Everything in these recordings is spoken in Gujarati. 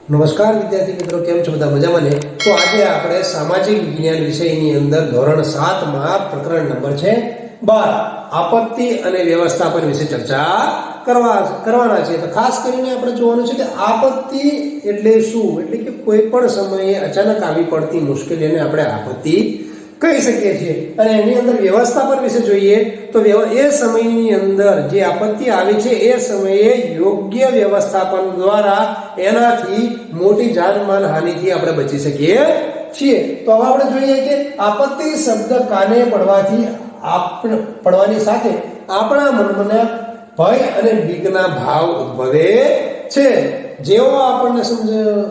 નમસ્કાર વિદ્યાર્થી મિત્રો, કેમ છો બધા? મજામાં ને? તો આજે આપણે સામાજિક વિજ્ઞાન વિષયની અંદર ધોરણ 7 માં પ્રકરણ નંબર છે 12 આપત્તિ અને વ્યવસ્થાપન વિશે ચર્ચા કરવાના છે. તો ખાસ કરીને આપણે જોવાનું છે કે આપત્તિ એટલે શું, એટલે કે કોઈ પણ સમયે અચાનક આવી પડતી મુશ્કેલીને આપણે આપત્તિ કહી શકીએ છીએ. અને એની અંદર વ્યવસ્થાપન વિશે જોઈએ તો એ સમયની અંદર જે આપત્તિ આવી છે એ સમયે યોગ્ય વ્યવસ્થાપન દ્વારા એનાથી મોટી જાનમાલ હાનિથી આપણે બચી શકીએ છીએ. તો હવે આપણે જોઈએ કે આપત્તિ શબ્દ કાને પડવાની સાથે આપણા મનમાં ભય અને બીકના ભાવ ઉદ્ભવે છે. જેવો આપણને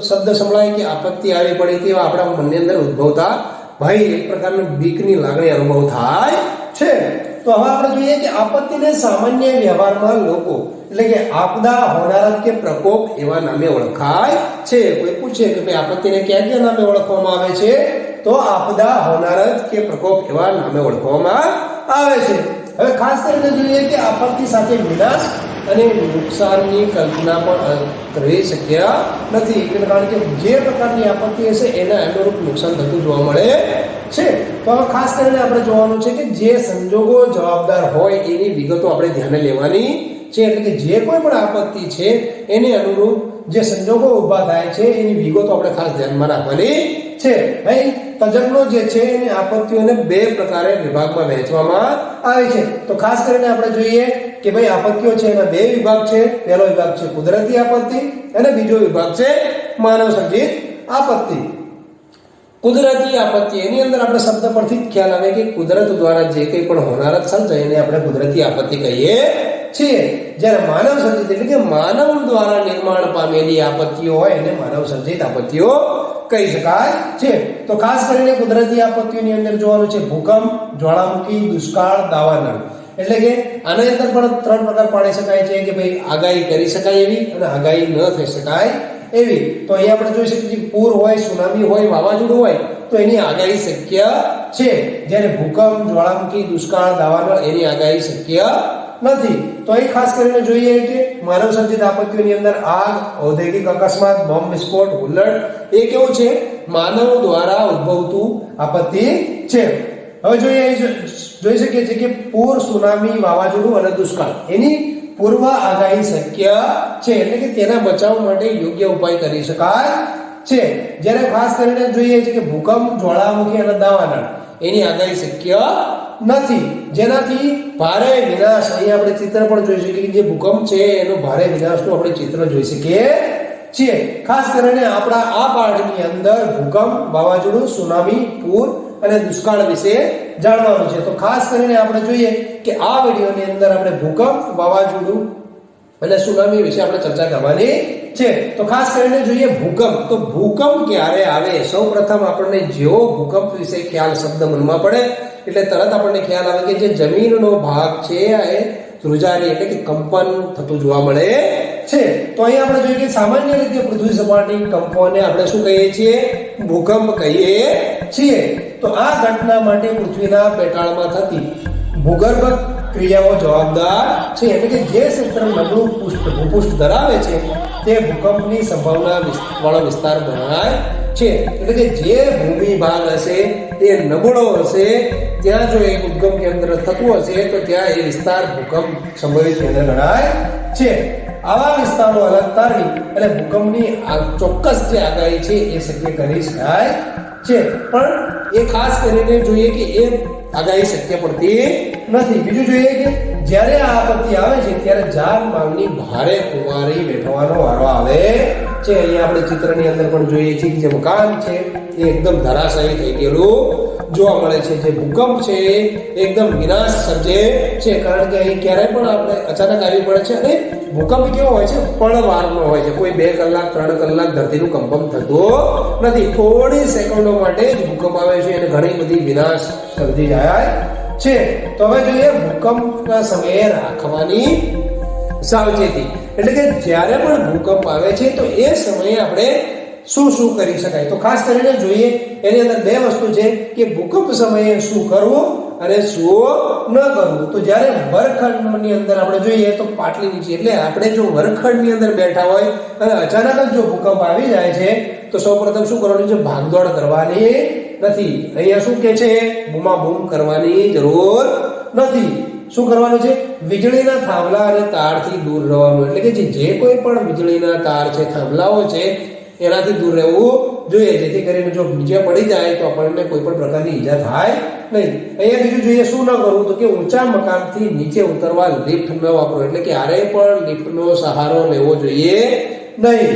શબ્દ સંભળાય કે આપત્તિ આવી પડી તેવા આપણા મનની અંદર ઉદ્ભવતા ભય, એક પ્રકારની બીકની લાગણી અનુભવ થાય છે. તો હવે આપણે જોઈએ કે આપત્તિને સામાન્ય વ્યવહારમાં લોકો એટલે કે આપદા, હોનારત કે પ્રકોપ એવા નામે ઓળખાય છે. કોઈ પૂછે કે ભાઈ આપત્તિને કયા નામે ઓળખવામાં આવે છે, તો આપદા, હોનારત કે પ્રકોપ એવા નામે ઓળખવામાં આવે છે. હવે ખાસ કરીને જોઈએ કે આપત્તિ સાથે વિનાશ અને નુકસાનની કલ્પના પણ કરવી શક્ય નથી, કારણ કે જે પ્રકારની આપત્તિ હશે એના અનુરૂપ નુકસાન થતું જોવા મળે છે. તો હવે ખાસ કરીને આપણે જોવાનું છે કે જે સંજોગો જવાબદાર હોય એની વિગતો આપણે ધ્યાને લેવાની છે. એટલે કે જે કોઈ પણ આપત્તિ છે એને અનુરૂપ જે સંજોગો ઊભા થાય છે એની વિગતો આપણે ખાસ ધ્યાનમાં રાખવાની છે. ભાઈ તજજ્ઞો જે છે એની આપત્તિઓને બે પ્રકારે વિભાગમાં વહેંચવામાં આવે છે. તો ખાસ કરીને આપણે જોઈએ કે ભાઈ આપત્તિઓ છે એના બે વિભાગ છે. પહેલો વિભાગ છે કુદરતી આપત્તિ અને બીજો વિભાગ છે માનવ સર્જિત આપત્તિ. કુદરતી આપત્તિ એની અંદર આપણે શબ્દ પરથી જ ખ્યાલ આવે કે કુદરત દ્વારા જે કંઈ પણ હોનારત સર્જાય એને આપણે કુદરતી આપત્તિ કહીએ છીએ. જ્યારે માનવ સર્જિત એટલે કે માનવ દ્વારા નિર્માણ પામેલી આપત્તિઓ હોય એને માનવ સર્જિત આપત્તિઓ કહી શકાય છે. તો ખાસ કરીને કુદરતી આપત્તિઓની અંદર જોવાનું છે ભૂકંપ, જ્વાળામુખી, દુષ્કાળ, દાવાનળ. એટલે કે આના અંદર પણ ત્રણ પ્રકાર પાડી શકાય છે કે ભાઈ આગાહી કરી શકાય એવી અને આગાહી ન થઈ શકાય એવી. તો અહીંયા આપણે જોઈ શકીએ છીએ પૂર હોય, સુનામી હોય, વાવાઝોડું હોય તો એની આગાહી શક્ય છે. જ્યારે ભૂકંપ, જ્વાળામુખી, દુષ્કાળ, દાવાનળ એની આગાહી શક્ય નથી. તો અહીં ખાસ કરીને જોઈએ કે માનવ સર્જિત આપત્તિઓની અંદર આગ, ઔદ્યોગિક અકસ્માત, બોમ્બ વિસ્ફોટ, હુલ્લડ એ કેવું છે? માનવ દ્વારા ઉદ્ભવતું આપત્તિ છે. હવે જોઈ શકીએ છીએ કે પૂર, સુનામી, વાવાઝોડું અને દુષ્કાળ એની પૂર્વ આગાહી શક્ય છે, એટલે કે તેના બચાવ માટે યોગ્ય ઉપાય કરી શકાય છે. જ્યારે ખાસ કરીને જોઈએ છે કે ભૂકંપ, જ્વાળામુખી અને દાવાનળ એની આગાહી શક્ય નથી, જેનાથી ભારે વિનાશ અહીં આપણે ચિત્ર પણ જોઈ શકીએ કે જે ભૂકંપ છે એનો ભારે વિનાશનું આપણે ચિત્ર જોઈ શકીએ છીએ. ખાસ કરીને આપણા આ પાઠની અંદર ભૂકંપ, વાવાઝોડું, સુનામી, પૂર અને દુષ્કાળ વિશે જાણવાનું છે. તો ખાસ કરીને આપણે જોઈએ કે આ વિડીયોની અંદર આપણે ભૂકંપ, વાવાઝોડું અને સુનામી વિશે આપણે ચર્ચા કરવાની છે. તો ખાસ કરીને જોઈએ ભૂકંપ. તો ભૂકંપ ક્યારે આવે? સૌપ્રથમ આપણને જેવો ભૂકંપ વિશે ખ્યાલ શબ્દ મનમાં પડે એટલે તરત આપણને ખ્યાલ આવે કે જે જમીનનો ભાગ છે એ ધ્રુજારી એટલે કે કંપન થતું જોવા મળે છે. તો અહીં આપણે જોઈએ કે સામાન્ય રીતે પૃથ્વી સપાટી કંપનને આપણે શું કહીએ છીએ? ભૂકંપ કહીએ છીએ. તો આ ઘટના માટે પૃથ્વીના પેટાળમાં થતી ભૂગર્ભ ક્રિયાઓ જવાબદાર છે. એટલે કે જે ક્ષેત્ર નબળું ભૂપૃષ્ઠ ધરાવે છે તે ભૂકંપની સંભાવના વાળો વિસ્તાર ગણાય છે. એટલે કે જે ભૂમિ ભાગ હશે તે નબળો હશે, ત્યાં જો એક ઉદ્ગમ કેન્દ્ર થતું હશે તો ત્યાં એ વિસ્તાર ભૂકંપ સંભવિત કેન્દ્ર ગણાય છે. આવા વિસ્તારો અલગ તારવી અને ભૂકંપની ચોક્કસ જે આગાહી છે એ શક્ય કરી શકાય છે. પણ એ ખાસ કરીને જોઈએ કે એ આગાહી શક્ય પડતી નથી. બીજું જોઈએ કે જ્યારે આ આપત્તિ આવે છે ત્યારે જાનમાલની ભારે ખુમારી વેઠવાનો વારો આવે છે. અહીંયા આપણે ચિત્રની અંદર પણ જોઈએ છીએ કે જે મકાન છે એ એકદમ ધરાશાયી થઈ ગયેલું જોવા મળે છે. જે ભૂકંપ છે એકદમ વિનાશ સર્જે છે, કારણ કે અહીં ક્યારેય પણ આપણે અચાનક આવી પડે છે. અને ભૂકંપ કેવો હોય છે? પળવારનો હોય છે. કોઈ 2 કલાક 3 કલાક ધરતીનું કંપન થતું નથી. થોડી સેકન્ડો માટે જ ભૂકંપ આવે છે અને ઘણી બધી વિનાશ સર્જી જાય છે. તો હવે જોઈએ ભૂકંપના સમયે રાખવાની સાવચેતી. એટલે કે જ્યારે પણ ભૂકંપ આવે છે તો એ સમયે આપણે શું શું કરી શકાય? તો ખાસ કરીને જોઈએ એની અંદર બે વસ્તુ છે કે ભૂકંપ સમયે શું કરવું અને શું ન કરવું. તો જ્યારે વર્ગખંડની અંદર આપણે જોઈએ તો પાટલી નીચે, એટલે આપણે જો વર્ગખંડની અંદર બેઠા હોય અને અચાનક જ જો ભૂકંપ આવી જાય છે તો સૌપ્રથમ શું કરવાનું છે? ભાગદોડ કરવાની નથી. અહીંયા શું કે છે? બૂમાબૂમ કરવાની જરૂર નથી. શું કરવાનું છે? વીજળીના થાંભલા અને તારથી દૂર રહેવાનું. એટલે કે જે કોઈ પણ વીજળીના તાર છે, થાંભલાઓ છે, એનાથી દૂર રહેવું જોઈએ, જેથી કરીને જો નીચે પડી જાય તો આપણને કોઈ પણ પ્રકારની ઈજા થાય નહીં. અહીંયા બીજું જોઈએ શું ન કરવું, તો કે ઊંચા મકાનથી નીચે ઉતરવા લિફ્ટ ન વાપરો. એટલે ક્યારેય પણ લિફ્ટનો સહારો લેવો જોઈએ નહીં.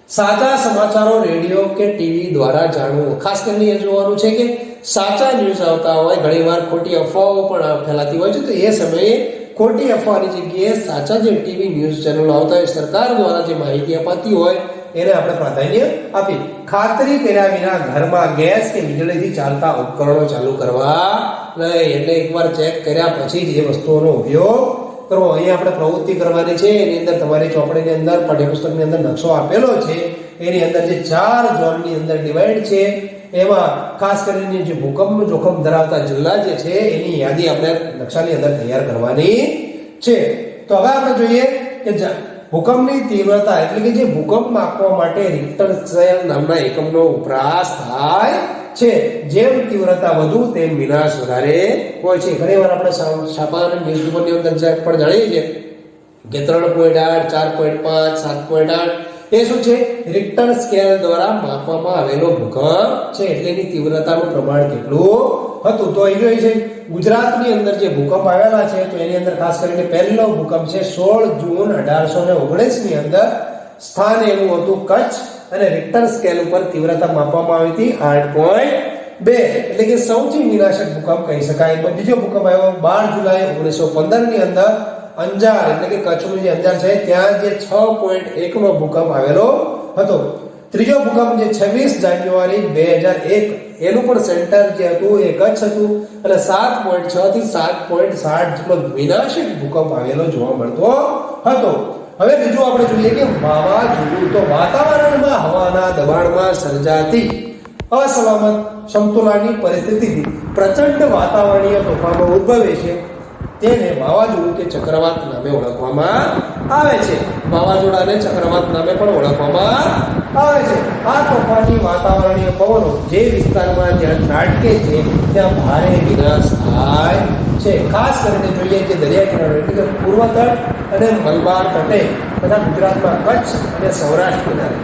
સાચા સમાચારો રેડિયો કે ટીવી દ્વારા જાણવું. ખાસ કરીને એ જોવાનું છે કે સાચા ન્યૂઝ આવતા હોય, ઘણીવાર ખોટી અફવાઓ પણ ફેલાતી હોય છે, તો એ સમયે ખોટી અફવાની જગ્યાએ સાચા જે ટીવી ન્યૂઝ ચેનલો આવતા હોય, સરકાર દ્વારા જે માહિતી અપાતી હોય એને આપણે પ્રાધાન્ય આપી. ખાતરી કર્યા વિના ઘરમાં ગેસ કે વીજળીથી ચાલતા ઉપકરણો ચાલુ કરવા નહીં. એટલે એકવાર ચેક કર્યા પછી જ એ વસ્તુઓનો ઉપયોગ કરવો. અહીંયા આપણે પ્રવૃત્તિ કરવાની છે. એની અંદર તમારી ચોપડીની અંદર, પાઠ્યપુસ્તકની અંદર નકશો આપેલો છે. એની અંદર જે 4 ઝોનની અંદર ડિવાઈડ છે, એમાં ખાસ કરીને જે ભૂકંપનું જોખમ ધરાવતા જિલ્લા જે છે એની યાદી આપણે નકશાની અંદર તૈયાર કરવાની છે. તો હવે આપણે જોઈએ કે ભૂકંપની તીવ્રતા, એટલે કે જે ભૂકંપ માપવા માટે રિક્ટર સ્કેલ નામના એકમનો વપરાશ થાય છે. જેમ તીવ્રતા વધુ તેમ વિનાશ વધારે હોય છે. ઘણીવાર આપણે છાપા અને ન્યૂઝપેપરની અંદર પણ જાણીએ છીએ કે 3.8, 4.5, 7.8 એ શું છે? રિક્ટર સ્કેલ દ્વારા માપવામાં આવેલો ભૂકંપ છે. એટલે એની તીવ્રતાનું પ્રમાણ કેટલું હતું. તો એ જોઈએ છે ગુજરાતની અંદર જે ભૂકંપ આવેલા છે, તો એની અંદર ખાસ કરીને પહેલો ભૂકંપ છે 16 જૂન 1819 ની અંદર. સ્થાન એવું હતું કચ્છ, અને રિક્ટર સ્કેલ ઉપર તીવ્રતા માપવામાં આવી હતી 8.2. એટલે કે સૌથી વિનાશક ભૂકંપ કહી શકાય. બીજો ભૂકંપ આવ્યો 12 જુલાઈ 1915 ની અંદર અંજાર, એટલે કે કચ્છનું જે અંજાર છે ત્યાં જે 6.1 નો ભૂકંપ આવેલો હતો. ત્રીજો ભૂકંપ જે 26 જાન્યુઆરી 2001, એનું પણ સેન્ટર જે હતું એ કચ્છ હતું, અને 7.6 થી 7.7 જેટલો વિનાશક ભૂકંપ આવેલો જોવા મળતો હતો. હવે બીજું આપણે જોઈએ કે વાવાઝોડું. તો વાતાવરણમાં હવાના દબાણમાં સર્જાતી અસલામત સમતુલાની પરિસ્થિતિથી પ્રચંડ વાતાવરણીય તોફાનો ઉદ્ભવે છે. તેને વાવાઝોડું કે ચક્રવાત નામે ઓળખવામાં આવે છે. વાવાઝોડાને ચક્રવાત નામે પણ ઓળખવામાં આવે છે. આ તોફાની વાતાવરણીય પવનો જે વિસ્તારમાં જ્યાં ત્રાટકે છે ત્યાં ભારે વિનાશ થાય છે. ખાસ કરીને જોઈએ કે દરિયા કિનારો, એટલે કે પૂર્વ તટ અને મલબાર તટે તથા ગુજરાતમાં કચ્છ અને સૌરાષ્ટ્ર કિનારે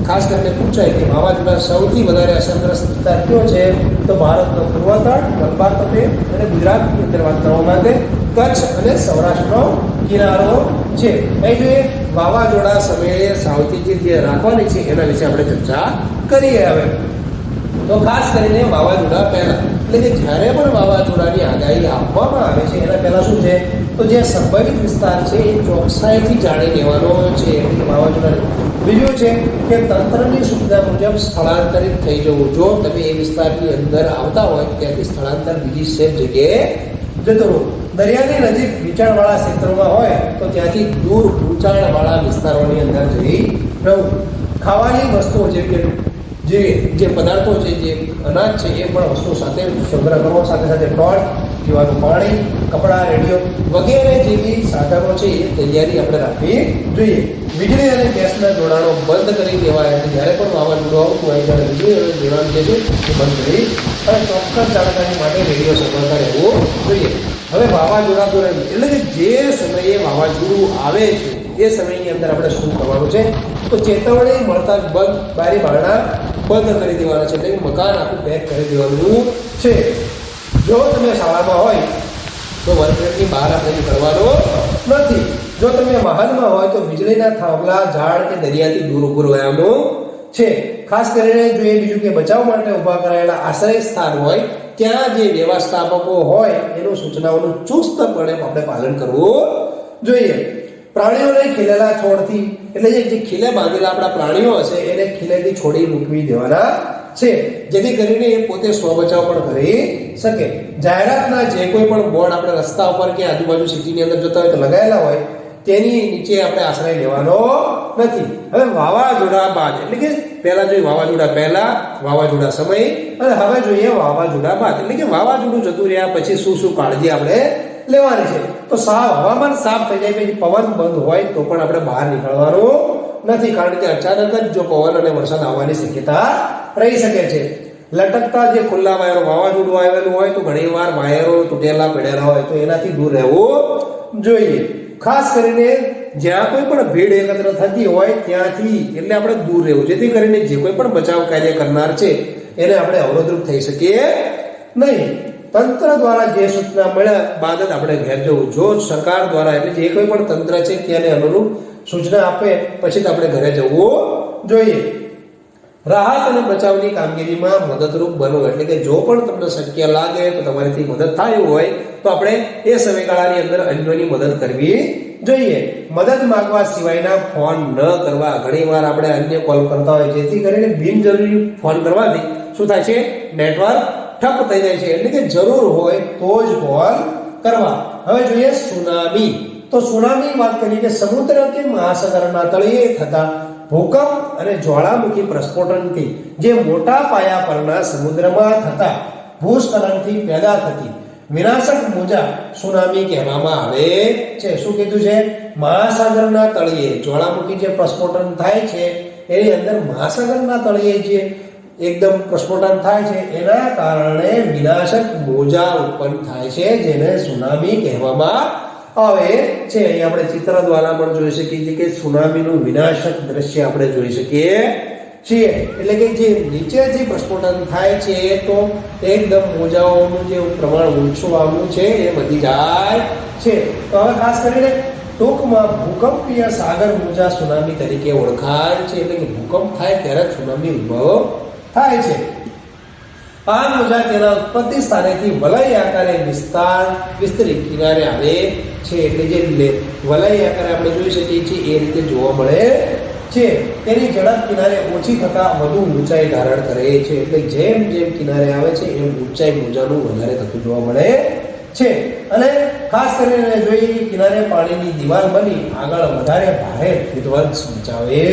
ખાસ કરીને પૂછાય કે વાવાઝોડા સૌથી વધારે અસરગ્રસ્ત વિસ્તાર કયો છે, તો ભારતનો પૂર્વ તટ, મલબાર તટે અને ગુજરાતની અંદર વાત કરવામાં આવે કચ્છ અને સૌરાષ્ટ્રનો કિનારો છે. એ જોઈએ વાવાઝોડા સમયે સાવચેતી જે રાખવાની છે એના વિશે આપણે ચર્ચા કરીએ. હવે તો ખાસ કરીને વાવાઝોડા પહેલા, એટલે કે જ્યારે પણ વાવાઝોડાની આગાહી આપવામાં આવે છે એના પહેલા શું છે, તો જે સંભવિત વિસ્તાર છે એ ચોકસાઈથી જાણી લેવાનો છે. એટલે કે વાવાઝોડા. બીજું છે કે તંત્રની સુવિધા મુજબ સ્થળાંતરિત થઈ જવું. જો તમે એ વિસ્તારની અંદર આવતા હોય ત્યાંથી સ્થળાંતર બીજી સેફ જગ્યાએ જતો રહો. દરિયાની નજીક નીચાણવાળા ક્ષેત્રોમાં હોય તો ત્યાંથી દૂર ઊંચાણવાળા વિસ્તારોની અંદર જઈ રહું. ખાવાની વસ્તુઓ જે પદાર્થો છે, જે અનાજ છે, એ પણ વસ્તુઓ સાથે સંગ્રહ કરવો. સાથે સાથે ટોર્ચ, પીવાનું પાણી, કપડાં, રેડિયો વગેરે જેવી સાધનો છે એ તૈયારી આપણે રાખવી જોઈએ. વીજળી અને ગેસના જોડાણો બંધ કરી દેવાય. જ્યારે પણ વાવાઝોડું આવતું હોય ત્યારે વીજળી અને જોડાણ જે છે એ બંધ કરી અને ચોક્કસ જાણકારી માટે રેડિયો સતર્કતા રહેવું જોઈએ. હવે વાવાઝોડા દોરણ, એટલે કે જે સમયે વાવાઝોડું આવે છે એ સમયની અંદર આપણે શું કરવાનું છે, તો ચેતવણી મળતા જ બારી બારણા બંધ કરી દેવાના છે. એટલે મકાન આખું પેક કરી દેવાનું છે. જો તમે શાળામાં હોય તો વર્ગખંડની બહાર આપણે નીકળવાનો નથી. જો તમે વાહનમાં હોય તો વીજળીના થાંભલા, ઝાડ કે દરિયાથી દૂર ઊભું રહેવાનું છે. ખાસ કરીને જોઈએ બીજું કે બચાવ માટે ઊભા કરાયેલા આશ્રય સ્થાન હોય ત્યાં જે વ્યવસ્થાપકો હોય એનું સૂચનાઓનું ચુસ્તપણે આપણે પાલન કરવું જોઈએ. પ્રાણીઓને ખીલેલા છોડથી, એટલે જે ખીલે બાંધેલા આપણા પ્રાણીઓ હશે એને ખીલેથી છોડી મૂકવી દેવાના છે, જેથી કરીને એ પોતે સ્વબચાવ પણ કરી શકે. જાહેરાતના જે કોઈ પણ બોર્ડ આપણે રસ્તા ઉપર કે આજુબાજુ સિટીની અંદર જતા હોય તો લગાવેલા હોય તેની નીચે આપણે આશ્રય લેવાનો નથી. હવે વાવાઝોડા બાદ, એટલે કે પહેલા જોઈએ વાવાઝોડા પહેલા, વાવાઝોડા સમય, અને હવે જોઈએ વાવાઝોડા બાદ. એટલે કે વાવાઝોડું જતું રહ્યા પછી શું શું કાળજી આપણે લેવાની છે. તો હવામાન સાફ થઈ જાય પછી પવન બંધ હોય તો પણ આપણે બહાર નીકળવાનું નથી, કારણ કે અચાનક જ જો પવન અને વરસાદ આવવાની શક્યતા રહી શકે છે. લટકતા જે ખુલ્લા વાયરો, વાવાઝોડું આવેલું હોય તો ઘણી વાર વાયરો તૂટેલા પડેલા હોય તો એનાથી દૂર રહેવું જોઈએ. ખાસ કરીને જ્યાં કોઈ પણ ભીડ એકત્ર થતી હોય ત્યાંથી એટલે આપણે દૂર રહેવું, જેથી કરીને જે કોઈ પણ બચાવ કાર્ય કરનાર છે એને આપણે અવરોધરૂપ થઈ શકીએ નહીં. તંત્ર દ્વારા જે સૂચના મળ્યા બાદ જ આપણે ઘેર જવું. જો સરકાર દ્વારા એટલે જે કોઈ પણ તંત્ર છે તેને અનુરૂપ સૂચના આપે પછી જ આપણે ઘરે જવું જોઈએ. રાહત અને બચાવની કામગીરીમાં મદદરૂપ બનો, એટલે કે જો પણ તમને શક્ય લાગે તો તમારીથી મદદ થાય હોય તો આપણે એ સમયગાળાની અંદર અન્યોની મદદ કરવી જોઈએ. મદદ માંગવા સિવાયના ફોન ન કરવા. ઘણીવાર આપણે અન્ય કોલ કરતા હોય જેથી કરીને બિનજરૂરી ફોન કરવાથી શું થાય છે, નેટવર્ક ઠપ થઈ જાય છે. એટલે કે જરૂર હોય તો જ કોલ કરવા. હવે જોઈએ સુનામી. તો સુનામી વાત કરીએ કે સમુદ્ર કે મહાસાગરના તળિયે થતા ભૂકંપ અને જ્વાળામુખી પ્રસ્ફોટનથી જે મોટા પાયા પરના સમુદ્રમાં થતા ભૂસ્ખલનથી પેદા થતી વિનાશક મોજા સુનામી કહેવામાં આવે છે. શું કીધું છે? મહાસાગરના તળિયે જ્વાળામુખી જે પ્રસ્ફોટન થાય છે એની અંદર મહાસાગરના તળિયે જે એકદમ પ્રસ્ફોટન થાય છે એના કારણે વિનાશક મોજા ઉત્પન્ન થાય છે, જેને સુનામી કહેવામાં આવે છે. અહીં આપણે ચિત્ર દ્વારા પણ જોઈ શકીએ છીએ કે સુનામીનું વિનાશક દ્રશ્ય આપણે જોઈ શકીએ છીએ. એટલે કે જે નીચેથી પ્રસ્ફોટન થાય છે તો એકદમ મોજાઓનું જે પ્રમાણ ઓછું આવવું છે એ વધી જાય છે. તો હવે ખાસ કરીને ટૂંકમાં ભૂકંપીય સાગર મોજા સુનામી તરીકે ઓળખાય છે. એટલે કે ભૂકંપ થાય ત્યારે સુનામી ઉદ્ભવ થાય છે. આ મોજા તેના ઉત્પત્તિ સ્થાનેથી વલય આકારે વિસ્તરી કિનારે આવે છે. એટલે જે વલય આકારે આપણે જોઈ શકીએ છીએ એ રીતે જોવા મળે છે. તેની ઝડપ કિનારે ઓછી થતા વધુ ઊંચાઈ ધારણ કરે છે. એટલે જેમ જેમ કિનારે આવે છે એમ ઊંચાઈ મોજાનું વધારે થતું જોવા મળે છે. અને ખાસ કરીને જોઈએ કે કિનારે પાણીની દિવાલ બની આગળ વધારે ભારે વિધ્વંસ મચાવે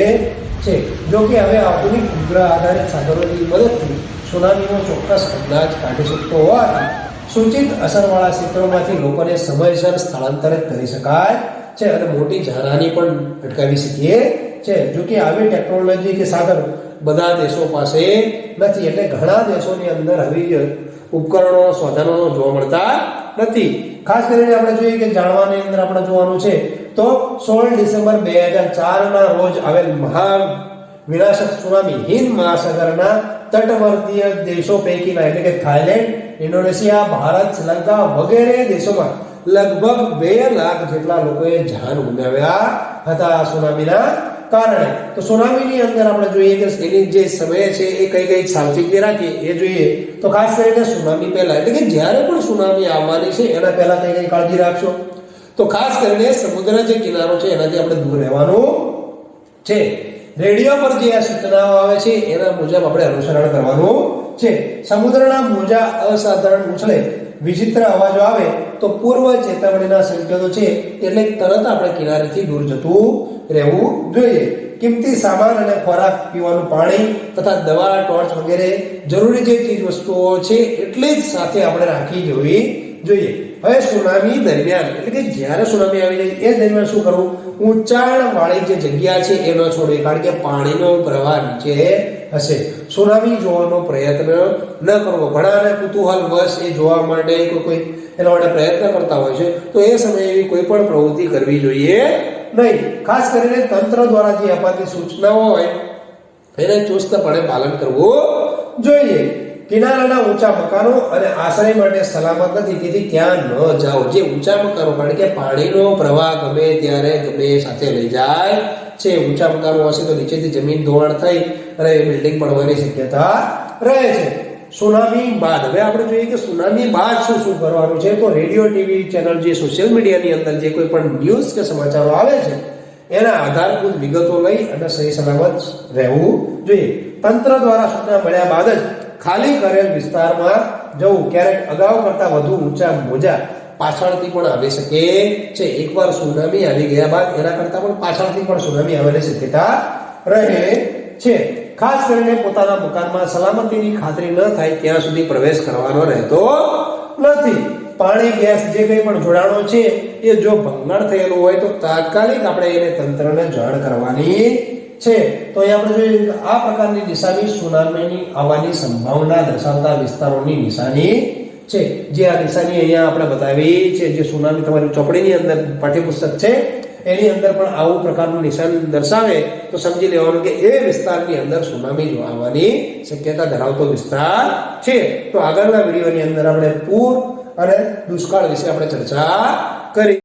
છે. જો કે હવે આધુનિક ઉપગ્રહ આધારિત સાધનોની મદદથી સુનામીનો ચોક્કસ અંદાજ કાઢી શકતો હોવાથી સૂચિત અસરવાળા ક્ષેત્રોમાંથી લોકોને સમયસર સ્થળાંતરિત કરી શકાય છે અને મોટી જાનહાનિ પણ અટકાવી શકીએ છે. જો કે આવી ટેકનોલોજી કે સાધન બધા દેશો પાસે નથી, એટલે ઘણા દેશોની અંદર આવી ઉપકરણો સાધનો જોવા મળતા નથી. ખાસ કરીને આપણે જોઈએ કે જાણવાની અંદર આપણે જોવાનું છે તો 16 ડિસેમ્બર 2004 ના રોજ આવેલ મહાન વિનાશક સુનામી હિંદ મહાસાગરના તટવર્તીય દેશો પૈકીના એટલે કે થાઈલેન્ડ, ઇન્ડોનેશિયા, ભારત, શ્રીલંકા વગેરે દેશોમાં લગભગ 2 લાખ જેટલા લોકોએ જાન ગુમાવ્યા હતા સુનામીના કારણે. તો સુનામીની અંદર આપણે જોઈએ કે એની જે સમય છે એ કઈ સાવચેતી રાખીએ એ જોઈએ. તો ખાસ કરીને સુનામી પહેલા એટલે કે જ્યારે પણ સુનામી આવવાની છે એના પહેલા કઈ કાળજી રાખશો? તો ખાસ કરીને સમુદ્ર જે કિનારો છે એનાથી આપણે દૂર રહેવાનું છે. રેડિયો પર જે આ સૂચનાઓ આવે છે એના મુજબ આપણે અનુસરણ કરવાનું છે. સમુદ્રના મોજા અસાધારણ ઉછળે, વિચિત્ર અવાજો આવે તો પૂર્વ ચેતવણીના સંકેતો છે, એટલે તરત આપણે કિનારેથી દૂર જતું રહેવું જોઈએ. કિંમતી સામાન અને ખોરાક, પીવાનું પાણી તથા દવા, ટોર્ચ વગેરે જરૂરી જે ચીજ વસ્તુઓ છે એટલી જ સાથે આપણે રાખી જોવી જોઈએ. હવે સુનામી દરમિયાન એટલે કે જ્યારે સુનામી આવી જાય એ દરમિયાન શું કરવું? ઊંચાણ વાળી જે જગ્યા છે એ ન છોડવી, કારણ કે પાણીનો પ્રવાહ નીચે હશે. સુનામી જોવાનો પ્રયત્ન ન કરવો. ઘણાને કુતૂહલ વશ એ જોવા માટે કોઈ એના માટે પ્રયત્ન કરતા હોય છે, તો એ સમયે એવી કોઈ પણ પ્રવૃત્તિ કરવી જોઈએ નહીં. ખાસ કરીને તંત્ર દ્વારા જે અપાતી સૂચનાઓ હોય એને ચુસ્તપણે પાલન કરવું જોઈએ. કિનારાના ઊંચા મકાનો અને આશ્રય માટે સલામત નથી, તેથી ત્યાં ન જાઓ. જે ઊંચા મકાનો, કારણ કે પાણીનો પ્રવાહ ગમે ત્યારે ગમે સાથે લઈ જાય છે. ઊંચા મકાનો હશે તો નીચેથી જમીન ધોવાણ થઈ અને બિલ્ડિંગ પડવાની શક્યતા રહે છે. સુનામી બાદ હવે આપણે જોઈએ કે સુનામી બાદ શું શું કરવાનું છે. તો રેડિયો, ટીવી ચેનલ, જે સોશિયલ મીડિયાની અંદર જે કોઈ પણ ન્યૂઝ કે સમાચારો આવે છે એના આધારભૂત વિગતો લઈ અને સહી સલામત રહેવું જોઈએ. તંત્ર દ્વારા સૂચના મળ્યા બાદ જ ખાલી કરેલ વિસ્તારમાં જવું. ક્યારેક અગાઉ કરતા વધુ ઊંચા મોજા પાછળથી પણ આવી શકે છે. એકવાર સુનામી આવી ગયા બાદ એના કરતા પણ પાછળથી પણ સુનામી આવવાની શક્યતા રહે છે. ખાસ કરીને પોતાના મકાનમાં સલામતીની ખાતરી ન થાય ત્યાં સુધી પ્રવેશ કરવાનો રહેતો નથી. પાણી, ગેસ જે કંઈ પણ જોડાણો છે એ જો ભંગાણ થયેલું હોય તો તાત્કાલિક આપણે એને તંત્રને જાણ કરવાની છે. તો અહીં આપણે જોઈએ કે આ પ્રકારની નિશાની સુનામીની આવવાની સંભાવના દર્શાવતા વિસ્તારોની નિશાની છે. જે આ નિશાની અહીંયા આપણે બતાવી છે, જે સુનામી તમારી ચોપડીની અંદર પાઠ્યપુસ્તક છે એની અંદર પણ આવું પ્રકારનું નિશાન દર્શાવે તો સમજી લેવાનું કે એ વિસ્તારની અંદર સુનામી આવવાની શક્યતા ધરાવતો વિસ્તાર છે. તો આગળના વિડીયોની અંદર આપણે પૂર અને દુષ્કાળ વિશે આપણે ચર્ચા કરી.